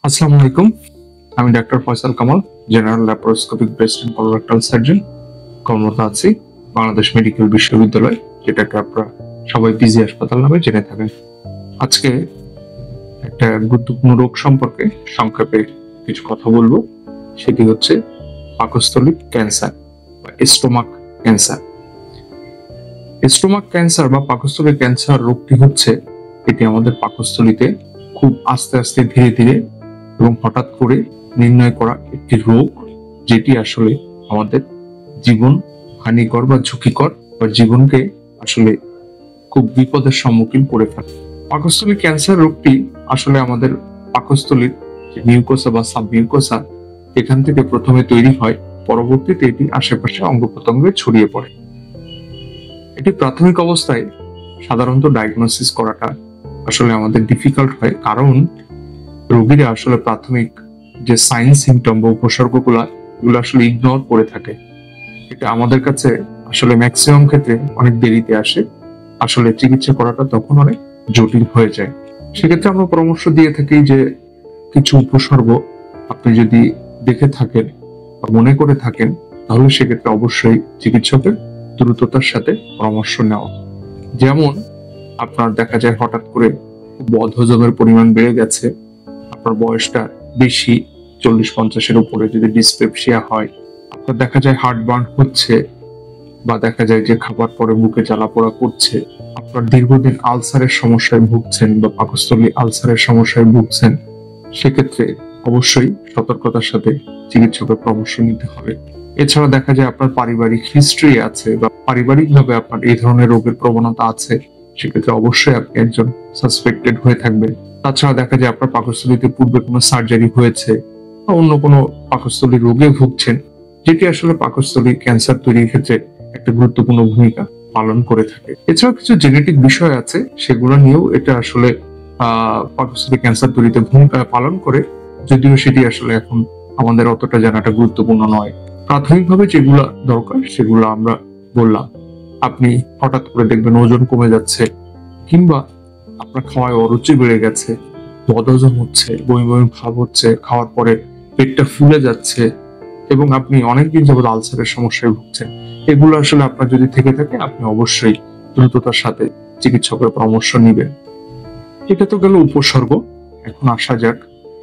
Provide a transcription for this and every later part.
আসসালামু আলাইকুম। আমি ডাক্তার Faisal Kamal, general laparoscopic breast and colorectal surgeon. কর্মরত আছি বাংলাদেশ মেডিকেল বিশ্ববিদ্যালয়, যেটাকে আপনারা সবাই পিজি হাসপাতাল নামে জেনে থাকেন। আজকে একটা গুরুত্বপূর্ণ রোগ সম্পর্কে সংক্ষেপে কিছু কথা বলবো। সেটি হচ্ছে পাকস্থলী ক্যান্সার বা স্টোমাক ক্যান্সার। স্টোমাক ক্যান্সার বা পাকস্থলী ক্যান্সার রোগটি হচ্ছে, এটি আমাদের পাকস্থলীতে খুব আস্তে আস্তে ধীরে ধীরে এবং হঠাৎ করে নির্ণয় করা একটি রোগ, যেটি আসলে আমাদের জীবন হানিকর বা ঝুঁকিকর বা জীবনকে আসলে খুব বিপদের সম্মুখীন করে ফেলে। পাকস্থলী ক্যান্সার রোগটি আসলে আমাদের পাকস্থলীর যে মিউকোসা বা সাবমিউকোসা, এখান থেকে প্রথমে তৈরি হয়, পরবর্তীতে এটি আশেপাশে অঙ্গ প্রত্যঙ্গে ছড়িয়ে পড়ে। এটি প্রাথমিক অবস্থায় সাধারণত ডায়াগনোসিস করাটা আসলে আমাদের ডিফিকাল্ট হয়, কারণ রোগীরা আসলে প্রাথমিক যে সাইন সিমটম বা উপসর্গগুলো এগুলো আসলে ইগনোর করে থাকে। এটা আমাদের কাছে আসলে ম্যাক্সিমাম ক্ষেত্রে অনেক দেরিতে আসে। আসলে চিকিৎসা করাটা তখন অনেক জটিল হয়ে যায়। সেক্ষেত্রে আমরা পরামর্শ দিয়ে থাকি যে কিছু উপসর্গ আপনি যদি দেখে থাকেন বা মনে করে থাকেন, তাহলে সেক্ষেত্রে অবশ্যই চিকিৎসকের দ্রুততার সাথে পরামর্শ নেওয়া। যেমন আপনার দেখা যায় হঠাৎ করে বদহজমের পরিমাণ বেড়ে গেছে, আপনার বয়সটা বেশি, 40-50-এর উপরে, যদি ডিসপেপসিয়া হয়, আপনার দেখা যায় হার্ট বার্ন হচ্ছে, বা দেখা যায় যে খাবার পরে বুকে জ্বালাপোড়া করছে, আপনার দীর্ঘদিন আলসারের সমস্যায় ভুগছেন বা পাকস্থলী আলসারের সমস্যায় ভুগছেন, সেক্ষেত্রে অবশ্যই সতর্কতার সাথে চিকিৎসকের পরামর্শ নিতে হবে। এছাড়া দেখা যায় আপনার পারিবারিক হিস্ট্রি আছে বা পারিবারিকভাবে আপনার এই ধরনের রোগের প্রবণতা আছে, সেক্ষেত্রে অবশ্যই আপনি একজন সাসপেক্টেড হয়ে থাকবেন। তাছাড়া দেখা যায় আপনার পাকস্থলীতে পূর্বে কোনো সার্জারি হয়েছে বা অন্য কোনো পাকস্থলী রোগে ভুগছেন, যেটি আসলে পাকস্থলী ক্যান্সার তৈরির ক্ষেত্রে একটা গুরুত্বপূর্ণ ভূমিকা পালন করে থাকে। এছাড়াও কিছু জেনেটিক বিষয় আছে, সেগুলো নিয়েও এটা আসলে পাকস্থলী ক্যান্সার তৈরিতে ভূমিকা পালন করে, যদিও সেটি আসলে এখন আমাদের অতটা জানাটা গুরুত্বপূর্ণ নয়। প্রাথমিকভাবে যেগুলো দরকার সেগুলো আমরা বললাম। আপনি হঠাৎ করে দেখবেন ওজন কমে যাচ্ছে, কিংবা আপনার খাওয়ায় অরুচি বেড়ে গেছে, বদহজম হচ্ছে, বমি বমি ভাব হচ্ছে, খাওয়ার পরে পেটটা ফুলে যাচ্ছে, এবং আপনি অনেকদিন যাবত আলসারের সমস্যায় ভুগছেন। এগুলো আসলে আপনার যদি থেকে থাকে, আপনি অবশ্যই দ্রুততার সাথে চিকিৎসকের পরামর্শ নিবেন। এটা তো গেল উপসর্গ। এখন আসা যাক,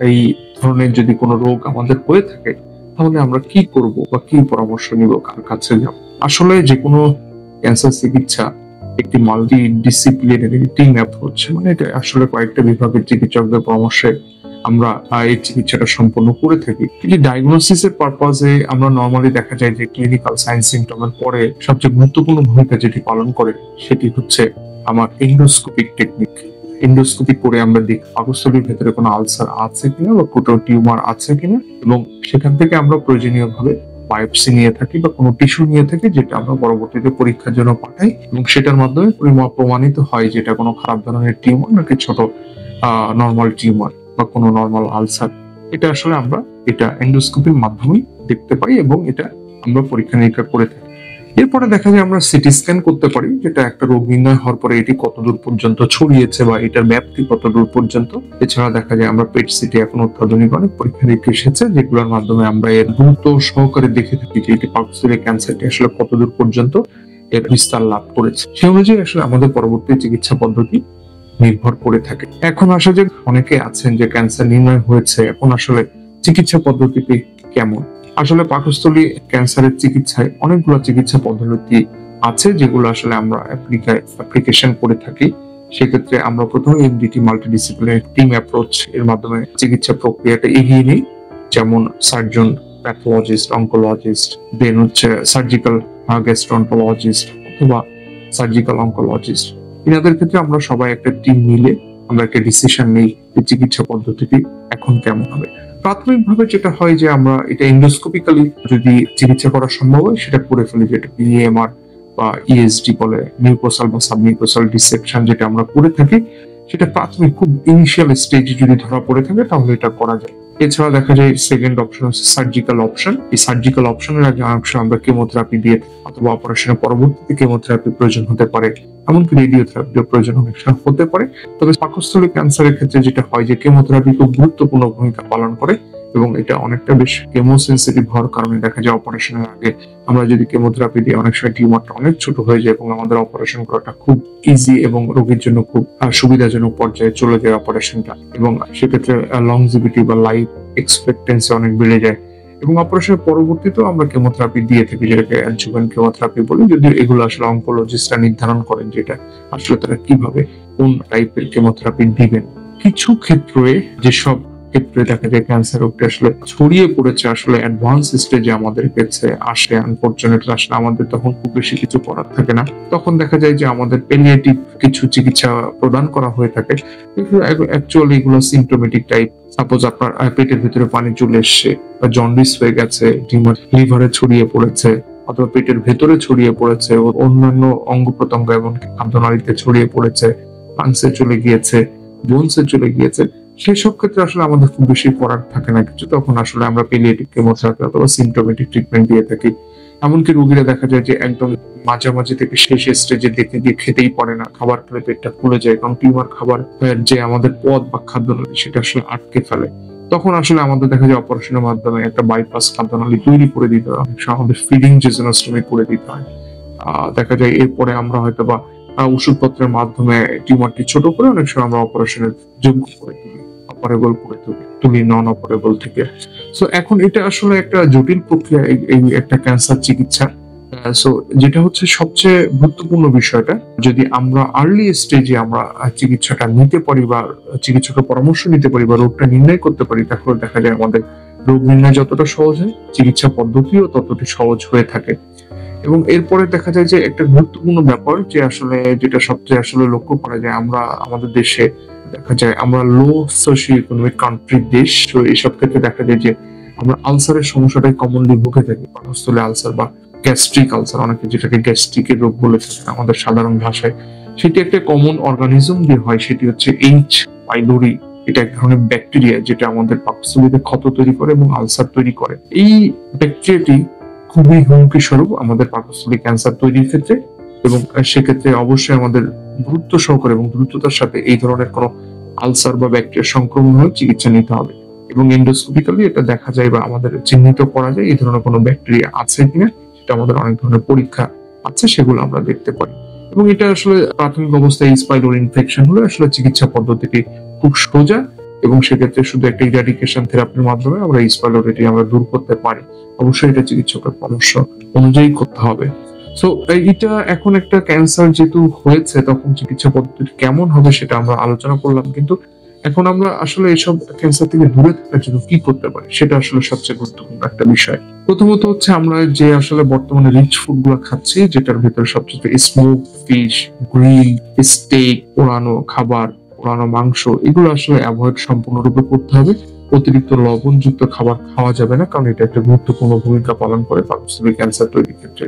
এই ধরনের যদি কোনো রোগ আমাদের হয়ে থাকে, তাহলে আমরা কি করব বা কি পরামর্শ নিব, কার কাছে যাব? আসলে যে কোনো ক্যান্সার চিকিৎসা একটি মাল্টি ডিসিপ্লিনারি টিম অ্যাপ্রোচ, মানে এটা আসলে কয়েকটা বিভাগের চিকিৎসকদের পরামর্শে আমরা এই চিকিৎসাটা সম্পন্ন করে থাকি। কিন্তু ডায়াগনোসিস এর পারপাজে আমরা নরমালি দেখা যায় যে ক্লিনিক্যাল সাইন সিমটমের পরে সবচেয়ে গুরুত্বপূর্ণ ভূমিকা যেটি পালন করে, সেটি হচ্ছে আমার এন্ডোস্কোপিক টেকনিক। এন্ডোস্কোপি করে আমরা দেখি পাকস্থলীর ভেতরে কোনো আলসার আছে কিনা বা কোনো টিউমার আছে কিনা, এবং সেখান থেকে আমরা প্রয়োজনীয় ভাবে বায়োপসি নিয়ে থাকি বা কোনো টিস্যু নিয়ে থাকি, যেটা আমরা পরবর্তীতে পরীক্ষার জন্য পাঠাই, এবং সেটার মাধ্যমে প্রমাণিত হয় যেটা কোনো খারাপ ধরনের টিউমার নাকি ছোট নর্মাল টিউমার বা কোনো নর্মাল আলসার। এটা আসলে আমরা এটা এন্ডোস্কোপির মাধ্যমে দেখতে পাই, এবং এটা আমরা পরীক্ষা নিরীক্ষা করে থাকি। এরপরে দেখা যায় আমরা সিটি স্ক্যান করতে পারি, যেটা একটা রোগ নির্ণয় হওয়ার পরে এটি কতদূর পর্যন্ত ছড়িয়েছে বা এটার ব্যাপ্তি কতদূর পর্যন্ত। এছাড়া দেখা যায় আমরা পেট সিটি, এখন অত্যাধুনিক অনেক পরীক্ষা নিরীক্ষা এসেছে, যেগুলোর মাধ্যমে আমরা এর দ্রুত সহকারে দেখে থাকি যে এটি পাকস্থলী ক্যান্সারটি আসলে কতদূর পর্যন্ত এর বিস্তার লাভ করেছে। সে অনুযায়ী আসলে আমাদের পরবর্তী চিকিৎসা পদ্ধতি নির্ভর করে থাকে। এখন আসা যে অনেকে আছেন যে ক্যান্সার নির্ণয় হয়েছে, এখন আসলে চিকিৎসা পদ্ধতিটি কেমন? আসলে পাকস্থলী ক্যান্সারের চিকিৎসায় অনেকগুলো চিকিৎসা পদ্ধতি আছে, যেগুলো আসলে আমরা অ্যাপ্লিকেশন করে থাকি। সেক্ষেত্রে আমরা প্রথমে এমডিটি মাল্টিডিসিপ্লিনারি টিম অ্যাপ্রোচ এর মাধ্যমে চিকিৎসা প্রক্রিয়াটা এগিয়ে নিই। যেমন সার্জন, প্যাথোলজিস্ট, অনকোলজিস্ট, দেন হচ্ছে সার্জিক্যাল গ্যাস্ট্রোন্টোলজিস্ট অথবা সার্জিক্যাল অনকোলজিস্ট। এনাদের ক্ষেত্রে আমরা সবাই একটা টিম মিলে আমরা একটা ডিসিশন নিই যে চিকিৎসা পদ্ধতিটি এখন কেমন হবে। প্রাথমিকভাবে যেটা হয় যে আমরা এটা এন্ডোস্কোপিক্যালি যদি চিকিৎসা করা সম্ভব হয়, সেটা করে ফেলি, যেটা পিএমআর বা ইএসডি বলে, মিউকোসাল বা সাবমিউকোসাল ডিসেকশন যেটা আমরা করে থাকি। সেটা প্রাথমিক খুব ইনিশিয়াল স্টেজে যদি ধরা পড়ে থাকে তাহলে এটা করা যায়। এছাড়া দেখা যায় সেকেন্ড অপশন হচ্ছে সার্জিক্যাল অপশন। এই সার্জিক্যাল অপশনের আগে অনেক সময় আমরা কেমোথেরাপি দিয়ে অথবা অপারেশনের পরবর্তীতে কেমোথেরাপি প্রয়োজন হতে পারে, এমনকি রেডিওথেরাপির প্রয়োজন অনেক সময় হতে পারে। তবে পাকস্থলী ক্যান্সারের ক্ষেত্রে যেটা হয় যে কেমোথেরাপি খুব গুরুত্বপূর্ণ ভূমিকা পালন করে এবং এটা অনেকটা বেশ কেমো সেন্সিটিভ হওয়ার কারণে দেখা যায় অপারেশনের আগে আমরা যদি কেমোথেরাপি দিই অনেক সময় টিউমারটা অনেক ছোট হয়ে যায় এবং আমাদের অপারেশন করাটা খুব ইজি এবং রোগীর জন্য খুব সুবিধাজনক পর্যায়ে চলে যায় অপারেশনটা, এবং সেক্ষেত্রে লংজিভিটি বা লাইফ এক্সপেক্টেন্সি অনেক বেড়ে যায়। এবং অপারেশনের পরবর্তীতেও আমরা কেমোথেরাপি দিয়ে থাকি, যেটাকে অ্যাডজুভেন্ট কেমোথেরাপি বলি, যদিও এগুলো আসলে অনকোলজিস্টরা নির্ধারণ করেন যেটা আসলে তারা কিভাবে কোন টাইপের কেমোথেরাপি দিবেন। কিছু ক্ষেত্রে যেসব ক্ষেত্রে দেখা যায় ক্যান্সার রোগটা আসলে ছড়িয়ে পড়েছে আসলে অ্যাডভান্স স্টেজে আমাদের কাছে আসে, আনফরচুনেটলি আসলে আমাদের তখন খুব বেশি কিছু করার থাকে না। তখন দেখা যায় যে আমাদের প্যালিয়েটিভ কিছু চিকিৎসা প্রদান করা হয়ে থাকে। অ্যাকচুয়ালি এগুলো সিমটোমেটিক টাইপ। সাপোজ আপনার পেটের ভিতরে পানি চলে এসছে বা জন্ডিস হয়ে গেছে, টিউমার লিভারে ছড়িয়ে পড়েছে অথবা পেটের ভেতরে ছড়িয়ে পড়েছে, অন্যান্য অঙ্গ প্রত্যঙ্গ এবং খাদ্যনালীতে ছড়িয়ে পড়েছে, লাংসে চলে গিয়েছে, বোনসে চলে গিয়েছে, সেসব ক্ষেত্রে আসলে আমাদের খুব বেশি করার থাকে না কিছু। তখন আসলে আমরা প্যালিয়েটিভ কেমোথেরাপি অথবা সিমটোমেটিক ট্রিটমেন্ট দিয়ে থাকি। এমনকি রোগীরা দেখা যায় যে একদম মাঝামাঝি থেকে শেষ স্টেজে দেখে গিয়ে খেতেই পারে না, খাবার খেলে পেটটা ফুলে যায়, কারণ টিউমার খাবার যে আমাদের পথ বা খাদ্যনালী সেটা আসলে আটকে ফেলে। তখন আসলে আমাদের দেখা যায় অপারেশনের মাধ্যমে একটা বাইপাস খাদ্যনালী তৈরি করে দিতে হয়, আমাদের ফিডিং জেজোনোস্টমি করে দিতে হয়। দেখা যায় এরপরে আমরা হয়তো বা ওষুধপত্রের মাধ্যমে টিউমারটি ছোট করে অনেক সময় আমরা অপারেশনের যোগ্য করে তুলি, অপারেবল করে তুলি নন অপারেবল থেকে। সো এখন এটা আসলে একটা জটিল প্রক্রিয়া এই একটা ক্যান্সার চিকিৎসা। সো যেটা হচ্ছে সবচেয়ে গুরুত্বপূর্ণ বিষয়টা, যদি আমরা আর্লি স্টেজে আমরা চিকিৎসাটা নিতে পারি বা চিকিৎসকের পরামর্শ নিতে পারি বা রোগটা নির্ণয় করতে পারি, তাহলে দেখা যায় আমাদের রোগ নির্ণয় যতটা সহজ হয় চিকিৎসা পদ্ধতিও ততটি সহজ হয়ে থাকে। এবং এরপরে দেখা যায় যে একটা গুরুত্বপূর্ণ ব্যাপার যে আসলে যেটা সবচেয়ে আসলে লক্ষ্য করা যায়, আমরা আমাদের দেশে দেখা যায় আমরা লো সোশিও ইকোনমিক কান্ট্রির দেশ। তো এইসব ক্ষেত্রে দেখা যায় যে আমরা আলসারের সমস্যাটাই কমনলি ভুগে থাকি, পাকস্থলী আলসার বা গ্যাস্ট্রিক আলসার, অনেকে যেটাকে গ্যাস্ট্রিকের রোগ বলে থাকে আমাদের সাধারণ ভাষায়। সেটি একটা কমন অর্গানিজম দিয়ে হয়, সেটি হচ্ছে এইচ পাইলোরি। এটা এক ধরনের ব্যাকটেরিয়া যেটা আমাদের পাকস্থলীতে ক্ষত তৈরি করে এবং আলসার তৈরি করে। এই ব্যাকটেরিয়াটি খুবই হুমকি স্বরূপ আমাদের পাকস্থলী ক্যান্সার তৈরির ক্ষেত্রে, এবং সেক্ষেত্রে অবশ্যই আমাদের গুরুত্ব সহকারে এবং দ্রুততার সাথে এই ধরনের কোনো আলসার বা ব্যাকটেরিয়া সংক্রমণ হলে চিকিৎসা নিতে হবে। এবং এন্ডোস্কোপিক্যালি এটা দেখা যায় বা আমাদের চিহ্নিত করা যায় এই ধরনের কোনো ব্যাকটেরিয়া আছে কিনা, সেটা আমাদের অনেক ধরনের পরীক্ষা আছে, সেগুলো আমরা দেখতে পারি। এবং এটা আসলে প্রাথমিক অবস্থায় এইচ পাইলোরি ইনফেকশন হলে আসলে চিকিৎসা পদ্ধতিটি খুব সোজা, এবং সেক্ষেত্রে শুধু একটা ইরাডিকেশন থেরাপির মাধ্যমে আমরা এইচ পাইলোরিটি আমরা দূর করতে পারি। অবশ্যই এটা চিকিৎসকের পরামর্শ অনুযায়ী করতে হবে। সো এটা এখন একটা ক্যান্সার যেহেতু হয়েছে তখন চিকিৎসা পদ্ধতি কেমন হবে সেটা আমরা আলোচনা করলাম, কিন্তু এখন আমরা আসলে এসব ক্যান্সার থেকে দূরে থাকার জন্য কি করতে পারি সেটা আসলে সবচেয়ে গুরুত্বপূর্ণ একটা বিষয়। প্রথমত হচ্ছে আমরা যে আসলে বর্তমানে রিচ ফুড গুলো খাচ্ছি, যেটার ভিতরে সবচেয়ে স্মোক ফিশ, গ্রিল, স্টেক, পোড়ানো খাবার, পোড়ানো মাংস, এগুলো আসলে অ্যাভয়েড সম্পূর্ণরূপে করতে হবে। অতিরিক্ত লবণযুক্ত খাবার খাওয়া যাবে না, কারণ এটা একটা গুরুত্বপূর্ণ ভূমিকা পালন করে পাকস্থলী ক্যান্সার তৈরির ক্ষেত্রে।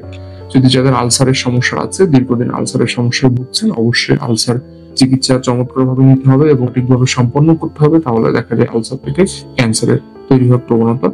যদি যাদের আলসারের সমস্যা আছে, দীর্ঘদিন আলসারের সমস্যায় ভুগছেন, অবশ্যই আলসার চিকিৎসা চমৎকার ভাবে নিতে হবে এবং ঠিকভাবে সম্পন্ন করতে হবে, তাহলে দেখা যায় আলসার থেকে ক্যান্সারের তৈরি হওয়ার প্রবণতা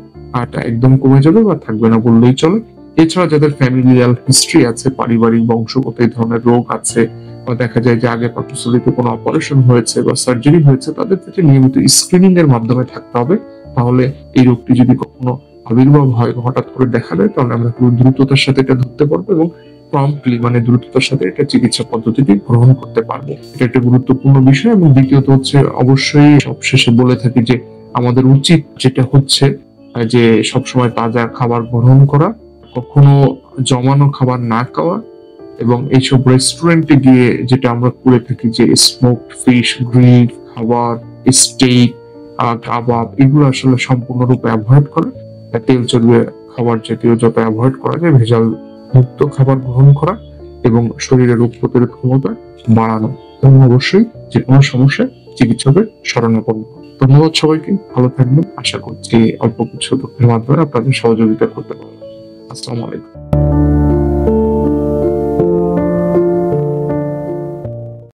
একদম কমে যাবে বা থাকবে না বললেই চলে। এছাড়া যাদের ফ্যামিলিয়াল হিস্ট্রি আছে, পারিবারিক বংশগত এই ধরনের রোগ আছে, বা দেখা যায় যে আগে পাকস্থলীতে কোনো অপারেশন হয়েছে বা সার্জারি হয়েছে, তাদের ক্ষেত্রে নিয়মিত স্ক্রিনিং এর মাধ্যমে থাকতে হবে। তাহলে এই রোগটি যদি কখনো আবির্ভাব হয়, হঠাৎ করে দেখা দেয়, তাহলে আমরা খুব দ্রুততার সাথে এটা ধরতে পারবো এবং প্রম্পটলি মানে দ্রুততার সাথে এটা চিকিৎসা পদ্ধতিটি গ্রহণ করতে পারবো। এটা একটা গুরুত্বপূর্ণ বিষয়। এবং দ্বিতীয়ত হচ্ছে অবশ্যই সবশেষে বলে থাকি যে আমাদের উচিত যেটা হচ্ছে যে সবসময় তাজা খাবার গ্রহণ করা, কখনো জমানো খাবার না খাওয়া, এবং এইসব রেস্টুরেন্টে গিয়ে যেটা আমরা করে থাকি যে স্মোকড ফিশ, গ্রিল খাবার, স্টেক, কাবাব, এগুলো আসলে সম্পূর্ণরূপে অ্যাভয়েড করা, তেল চর্বি খাবার জাতীয় যত অ্যাভয়েড করা যায়, ভেজাল মুক্ত খাবার গ্রহণ করা এবং শরীরের রোগ প্রতিরোধ ক্ষমতা বাড়ানো, এবং অবশ্যই যে কোনো সমস্যায় চিকিৎসকের শরণাপন্ন। ধন্যবাদ সবাইকে, ভালো থাকবেন। আশা করছি অল্প কিছু তথ্যের মাধ্যমে আপনাদের সহযোগিতা করতে পারবো। আসসালামু আলাইকুম।